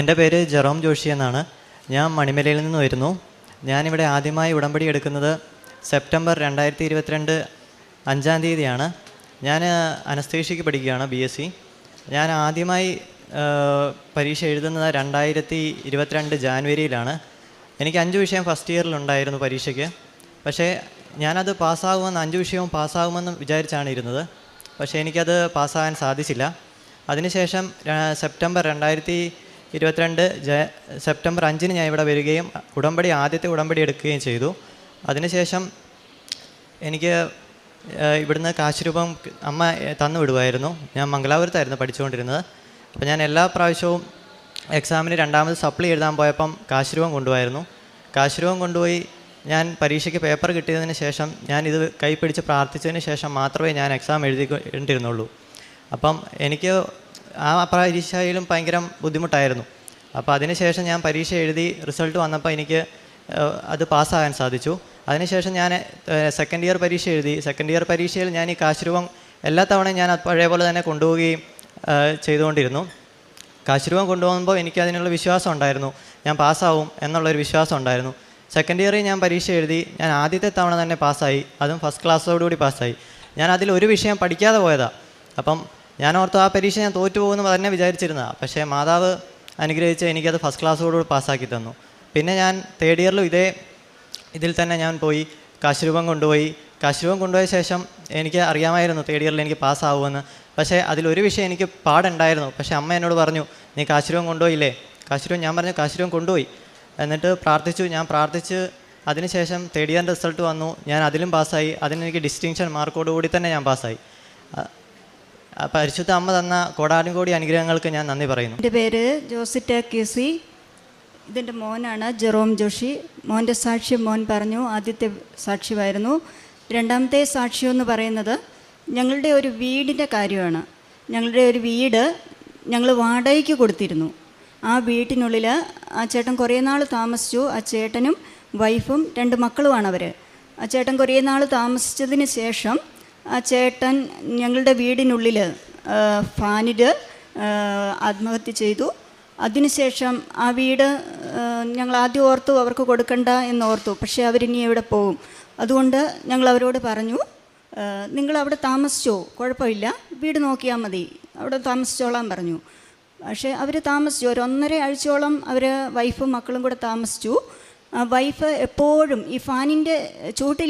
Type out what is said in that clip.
എൻ്റെ പേര് ജെറോം ജോഷി എന്നാണ്. ഞാൻ മണിമലയിൽ നിന്ന് വരുന്നു. ഞാനിവിടെ ആദ്യമായി ഉടമ്പടി എടുക്കുന്നത് സെപ്റ്റംബർ 2022 5-ാം തീയതിയാണ്. ഞാൻ അനസ്തേഷ്യയ്ക്ക് പഠിക്കുകയാണ്, BSc. ഞാൻ ആദ്യമായി പരീക്ഷ എഴുതുന്നത് 2022 ജാനുവരിയിലാണ്. എനിക്ക് 5 വിഷയം ഫസ്റ്റ് ഇയറിലുണ്ടായിരുന്നു പരീക്ഷയ്ക്ക്. പക്ഷേ ഞാനത് പാസ്സാകുമെന്ന് 5 വിഷയവും പാസ്സാകുമെന്ന് വിചാരിച്ചാണ് ഇരുന്നത്. പക്ഷേ എനിക്കത് പാസ്സാകാൻ സാധിച്ചില്ല. അതിനുശേഷം സെപ്റ്റംബർ 2022 സെപ്റ്റംബർ 5-ന് ഞാൻ ഇവിടെ വരികയും ആദ്യത്തെ ഉടമ്പടി എടുക്കുകയും ചെയ്തു. അതിനുശേഷം എനിക്ക് ഇവിടുന്ന് കാശ് രൂപം അമ്മ തന്നു വിടുമായിരുന്നു. ഞാൻ മംഗലാപുരത്തായിരുന്നു പഠിച്ചുകൊണ്ടിരുന്നത്. അപ്പോൾ ഞാൻ എല്ലാ പ്രാവശ്യവും എക്സാമിന് 2ാമത് സപ്ലി എഴുതാൻ പോയപ്പം കാശ് രൂപം കൊണ്ടുപോയിരുന്നു. കാശ് രൂപം കൊണ്ടുപോയി ഞാൻ പരീക്ഷയ്ക്ക് പേപ്പർ കിട്ടിയതിന് ശേഷം ഞാനിത് കൈപ്പിടിച്ച് പ്രാർത്ഥിച്ചതിന് ശേഷം മാത്രമേ ഞാൻ എക്സാം എഴുതിക്കൊണ്ടിരുന്നുള്ളൂ. അപ്പം എനിക്ക് ആ പരീക്ഷയിലും ഭയങ്കര ബുദ്ധിമുട്ടായിരുന്നു. അപ്പോൾ അതിനുശേഷം ഞാൻ പരീക്ഷ എഴുതി റിസൾട്ട് വന്നപ്പോൾ എനിക്ക് അത് പാസ്സാകാൻ സാധിച്ചു. അതിനുശേഷം ഞാൻ സെക്കൻഡ് ഇയർ പരീക്ഷ എഴുതി. സെക്കൻഡ് ഇയർ പരീക്ഷയിൽ ഞാൻ ഈ കാശ് രൂപം എല്ലാ തവണയും ഞാൻ പഴയ പോലെ തന്നെ കൊണ്ടുപോവുകയും ചെയ്തുകൊണ്ടിരുന്നു. കാശ് രൂപം കൊണ്ടുപോകുമ്പോൾ എനിക്ക് അതിനുള്ള വിശ്വാസം ഉണ്ടായിരുന്നു, ഞാൻ പാസ്സാവും എന്നുള്ളൊരു വിശ്വാസം ഉണ്ടായിരുന്നു. സെക്കൻഡ് ഇയറിൽ ഞാൻ പരീക്ഷ എഴുതി. ഞാൻ ആദ്യത്തെ തവണ തന്നെ പാസ്സായി, അതും ഫസ്റ്റ് ക്ലാസ്സോടുകൂടി പാസ്സായി. ഞാൻ അതിൽ ഒരു വിഷയം പഠിക്കാതെ പോയതാണ്. അപ്പം ഞാൻ ഓർത്തു ആ പരീക്ഷ ഞാൻ തോറ്റുപോകുമെന്ന് തന്നെ വിചാരിച്ചിരുന്നതാണ്. പക്ഷേ മാതാവ് അനുഗ്രഹിച്ച് എനിക്കത് ഫസ്റ്റ് ക്ലാസ്സോടുകൂടി പാസ്സാക്കി തന്നു. പിന്നെ ഞാൻ തേർഡ് ഇയറിലും ഇതിൽ തന്നെ ഞാൻ പോയി കാശ് രൂപം കൊണ്ടുപോയി. കാശ് രൂപം കൊണ്ടുപോയ ശേഷം എനിക്ക് അറിയാമായിരുന്നു തേർഡ് ഇയറിൽ എനിക്ക് പാസ്സാവുമെന്ന്. പക്ഷേ അതിലൊരു വിഷയം എനിക്ക് പാടുണ്ടായിരുന്നു. പക്ഷേ അമ്മ എന്നോട് പറഞ്ഞു, നീ കാശ് രൂപം കൊണ്ടുപോയില്ലേ? കാശ് രൂപം ഞാൻ പറഞ്ഞു കാശ് രൂപം കൊണ്ടുപോയി. എന്നിട്ട് പ്രാർത്ഥിച്ചു. ഞാൻ പ്രാർത്ഥിച്ച് അതിനുശേഷം തേർഡ് ഇയറിൻ്റെ റിസൾട്ട് വന്നു. ഞാൻ അതിലും പാസ്സായി. അതിനെനിക്ക് ഡിസ്റ്റിങ്ഷൻ മാർക്കോടുകൂടി തന്നെ ഞാൻ പാസ്സായി. പരിശുദ്ധ അമ്മ തന്ന കോടാനുകോടി അനുഗ്രഹങ്ങൾക്ക് ഞാൻ നന്ദി പറയുന്നു. എൻ്റെ പേര് ജോസിറ്റ QC. ഇതിൻ്റെ മോനാണ് ജെറോം ജോഷി. മോൻ്റെ സാക്ഷ്യം മോൻ പറഞ്ഞു, ആദ്യത്തെ സാക്ഷ്യമായിരുന്നു. രണ്ടാമത്തെ സാക്ഷ്യം എന്ന് പറയുന്നത് ഞങ്ങളുടെ ഒരു വീടിൻ്റെ കാര്യമാണ്. ഞങ്ങളുടെ ഒരു വീട് ഞങ്ങൾ വാടകയ്ക്ക് കൊടുത്തിരുന്നു. ആ വീട്ടിനുള്ളിൽ ആ ചേട്ടൻ കുറേ നാൾ താമസിച്ചു. ആ ചേട്ടനും വൈഫും 2 മക്കളുമാണ് അവർ. ആ ചേട്ടൻ കുറേ നാൾ താമസിച്ചതിന് ശേഷം ആ ചേട്ടൻ ഞങ്ങളുടെ വീടിനുള്ളിൽ ഫാനിൽ ആത്മഹത്യ ചെയ്തു. അതിനുശേഷം ആ വീട് ഞങ്ങൾ ആദ്യം ഓർത്തു അവർക്ക് കൊടുക്കണ്ട എന്നോർത്തു. പക്ഷേ അവരിനി എവിടെ പോകും? അതുകൊണ്ട് ഞങ്ങൾ അവരോട് പറഞ്ഞു, നിങ്ങളവിടെ താമസിച്ചോ, കുഴപ്പമില്ല, വീട് നോക്കിയാൽ മതി, അവിടെ താമസിച്ചോളാൻ പറഞ്ഞു. പക്ഷേ അവർ താമസിച്ചു. ഒരു 1.5 ആഴ്ചയോളം അവർ വൈഫും മക്കളും കൂടെ താമസിച്ചു. വൈഫ് എപ്പോഴും ഈ ഫാനിൻ്റെ ചൂട്ടിൽ